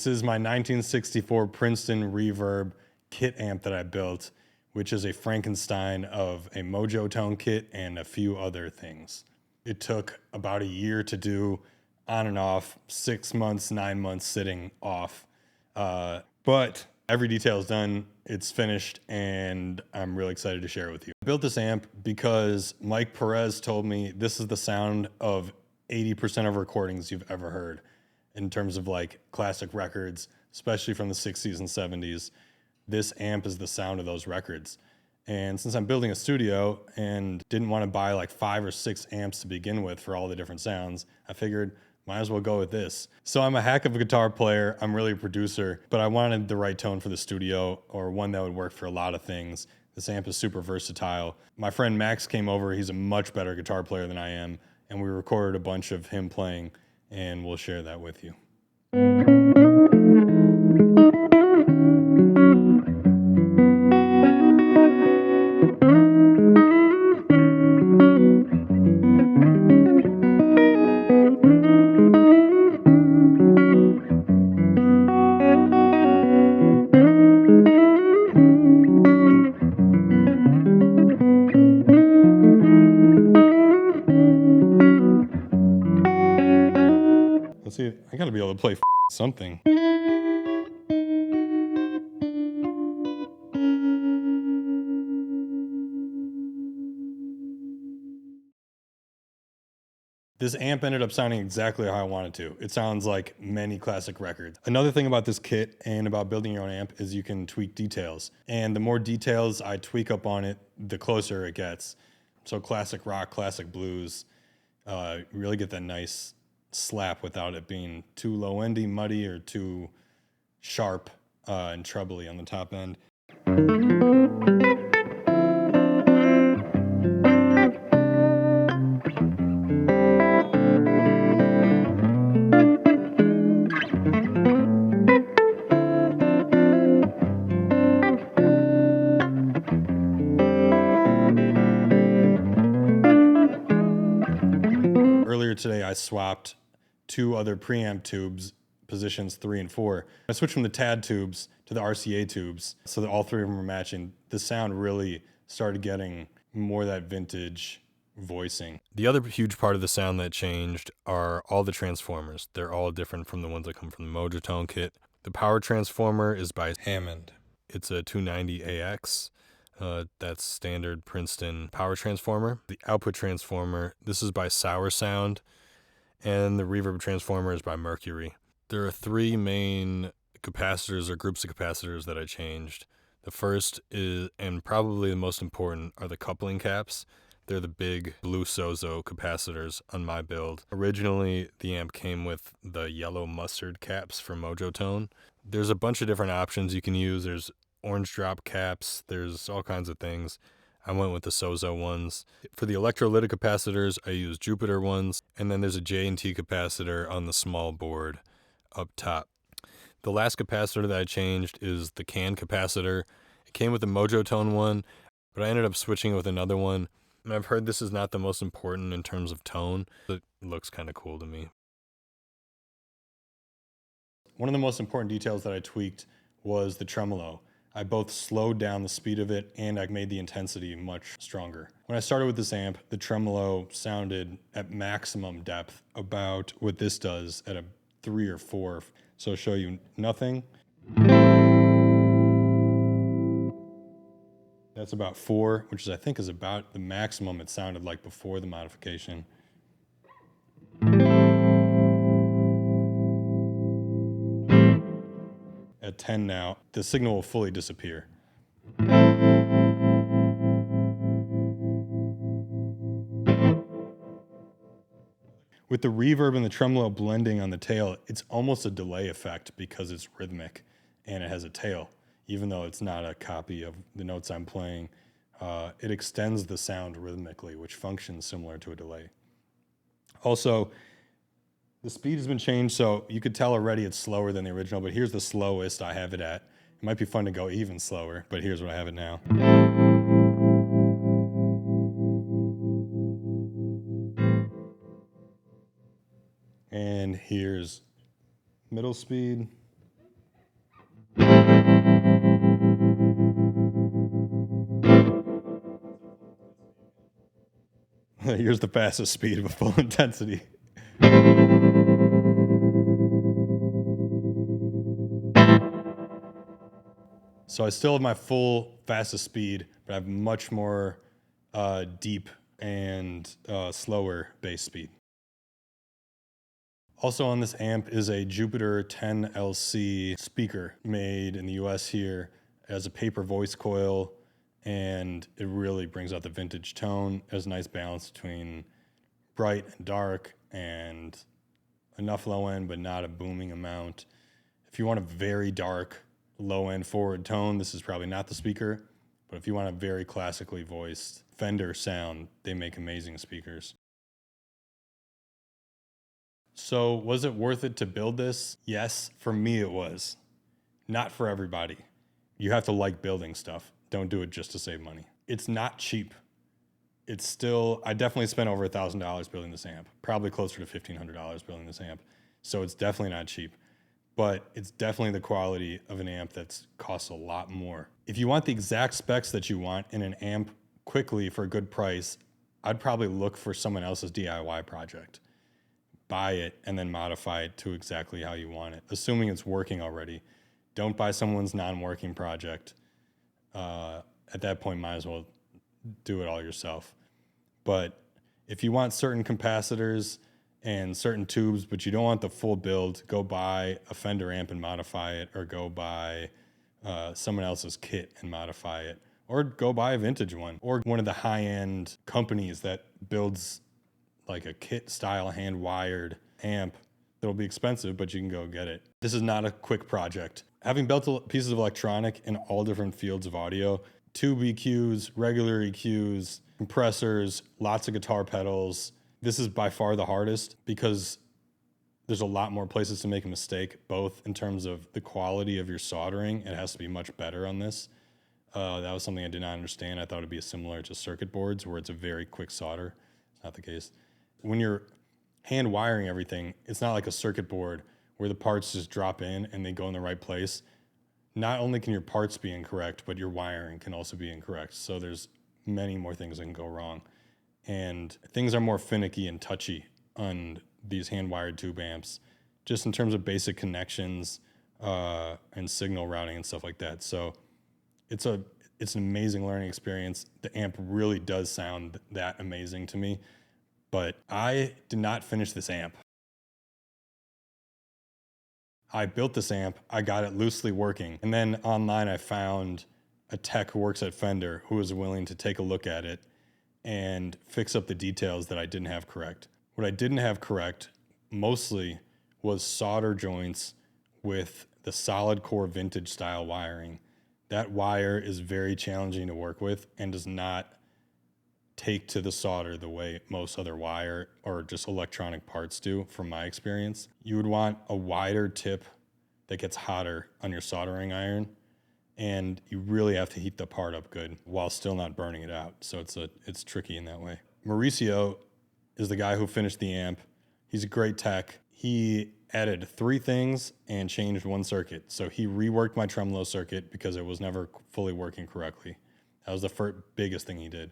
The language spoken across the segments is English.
This is my 1964 Princeton Reverb kit amp that I built, which is a Frankenstein of a Mojo Tone kit and a few other things. It took about a year to do, on and off, 6 months, 9 months sitting off. But every detail is done, it's finished, and I'm really excited to share it with you. I built this amp because Mike Perez told me this is the sound of 80% of recordings you've ever heard in terms of like classic records, especially from the 60s and 70s. This amp is the sound of those records. And since I'm building a studio and didn't want to buy like 5 or 6 amps to begin with for all the different sounds, I figured might as well go with this. So I'm a heck of a guitar player, I'm really a producer, but I wanted the right tone for the studio, or one that would work for a lot of things. This amp is super versatile. My friend Max came over, he's a much better guitar player than I am, and we recorded a bunch of him playing, and we'll share that with you. Let's see, I gotta be able to play something. This amp ended up sounding exactly how I wanted to. It sounds like many classic records. Another thing about this kit and about building your own amp is you can tweak details. And the more details I tweak up on it, the closer it gets. So classic rock, classic blues, you really get that nice slap without it being too low-endy, muddy, or too sharp and trebly on the top end. Earlier today, I swapped 2 other preamp tubes, positions 3 and 4. I switched from the TAD tubes to the RCA tubes so that all 3 of them were matching. The sound really started getting more that vintage voicing. The other huge part of the sound that changed are all the transformers. They're all different from the ones that come from the Mojo Tone kit. The power transformer is by Hammond. It's a 290AX. That's standard Princeton power transformer. The output transformer, this is by Sour Sound, and the reverb transformer is by Mercury. There are 3 main capacitors or groups of capacitors that I changed. The first is, and probably the most important, are the coupling caps. They're the big blue Sozo capacitors on my build. Originally, the amp came with the yellow mustard caps from Mojo Tone. There's a bunch of different options you can use. There's orange drop caps, there's all kinds of things. I went with the Sozo ones. For the electrolytic capacitors, I use Jupiter ones, and then there's a J&T capacitor on the small board up top. The last capacitor that I changed is the can capacitor. It came with the Mojo Tone one, but I ended up switching it with another one. And I've heard this is not the most important in terms of tone, but it looks kind of cool to me. One of the most important details that I tweaked was the tremolo. I both slowed down the speed of it and I made the intensity much stronger. When I started with this amp, the tremolo sounded at maximum depth, about what this does at a 3 or 4. So I'll show you nothing. That's about 4, which I think is about the maximum it sounded like before the modification. At 10 now, the signal will fully disappear. With the reverb and the tremolo blending on the tail, it's almost a delay effect because it's rhythmic and it has a tail. Even though it's not a copy of the notes I'm playing, it extends the sound rhythmically, which functions similar to a delay. Also, the speed has been changed, so you could tell already it's slower than the original, but here's the slowest I have it at. It might be fun to go even slower, but here's what I have it now. And here's middle speed. Here's the fastest speed of a full intensity. So I still have my full fastest speed, but I have much more deep and slower bass speed. Also on this amp is a Jupiter 10LC speaker made in the US here as a paper voice coil, and it really brings out the vintage tone. It has a nice balance between bright and dark and enough low end but not a booming amount. If you want a very dark low end forward tone, this is probably not the speaker, but if you want a very classically voiced Fender sound, they make amazing speakers. So was it worth it to build this? Yes, for me it was. Not for everybody. You have to like building stuff. Don't do it just to save money. It's not cheap. It's still, I definitely spent over $1,000 building this amp, probably closer to $1,500 building this amp. So it's definitely not cheap, but it's definitely the quality of an amp that costs a lot more. If you want the exact specs that you want in an amp quickly for a good price, I'd probably look for someone else's DIY project. Buy it and then modify it to exactly how you want it, assuming it's working already. Don't buy someone's non-working project. At that point, might as well do it all yourself. But if you want certain capacitors and certain tubes, but you don't want the full build, go buy a Fender amp and modify it, or go buy someone else's kit and modify it, or go buy a vintage one, or one of the high-end companies that builds like a kit style hand-wired amp that'll be expensive, but you can go get it. This is not a quick project. Having built pieces of electronic in all different fields of audio, tube EQs, regular EQs, compressors, lots of guitar pedals, this is by far the hardest because there's a lot more places to make a mistake, both in terms of the quality of your soldering. It has to be much better on this. That was something I did not understand. I thought it'd be similar to circuit boards where it's a very quick solder. It's not the case. When you're hand wiring everything, it's not like a circuit board where the parts just drop in and they go in the right place. Not only can your parts be incorrect, but your wiring can also be incorrect. So there's many more things that can go wrong. And things are more finicky and touchy on these hand-wired tube amps, just in terms of basic connections and signal routing and stuff like that. So it's an amazing learning experience. The amp really does sound that amazing to me, but I did not finish this amp. I built this amp, I got it loosely working, and then online I found a tech who works at Fender who was willing to take a look at it and fix up the details that I didn't have correct. What I didn't have correct mostly was solder joints with the solid core vintage style wiring. That wire is very challenging to work with and does not take to the solder the way most other wire or just electronic parts do, from my experience. You would want a wider tip that gets hotter on your soldering iron, and you really have to heat the part up good while still not burning it out. So it's tricky in that way. Mauricio is the guy who finished the amp. He's a great tech. He added 3 things and changed 1 circuit. So he reworked my tremolo circuit because it was never fully working correctly. That was the biggest thing he did.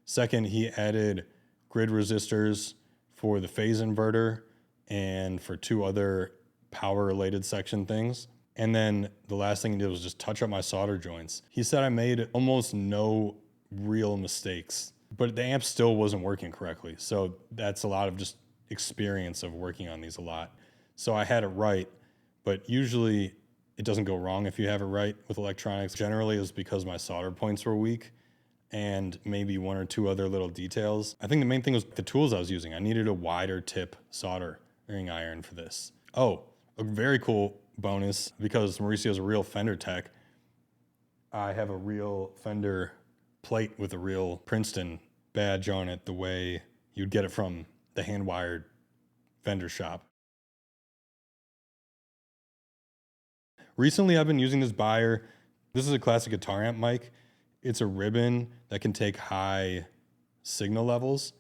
Second, he added grid resistors for the phase inverter and for 2 other power-related section things. And then the last thing he did was just touch up my solder joints. He said I made almost no real mistakes, but the amp still wasn't working correctly. So that's a lot of just experience of working on these a lot. So I had it right, but usually it doesn't go wrong if you have it right with electronics. Generally it's because my solder points were weak and maybe 1 or 2 other little details. I think the main thing was the tools I was using. I needed a wider tip soldering iron for this. Oh, a very cool bonus, because Mauricio is a real Fender tech, I have a real Fender plate with a real Princeton badge on it, the way you'd get it from the hand-wired Fender shop. Recently, I've been using this Beyer. This is a classic guitar amp mic. It's a ribbon that can take high signal levels.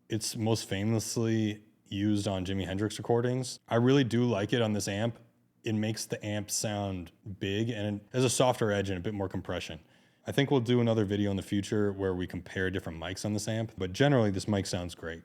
It's most famously used on Jimi Hendrix recordings. I really do like it on this amp. It makes the amp sound big and it has a softer edge and a bit more compression. I think we'll do another video in the future where we compare different mics on this amp, but generally this mic sounds great.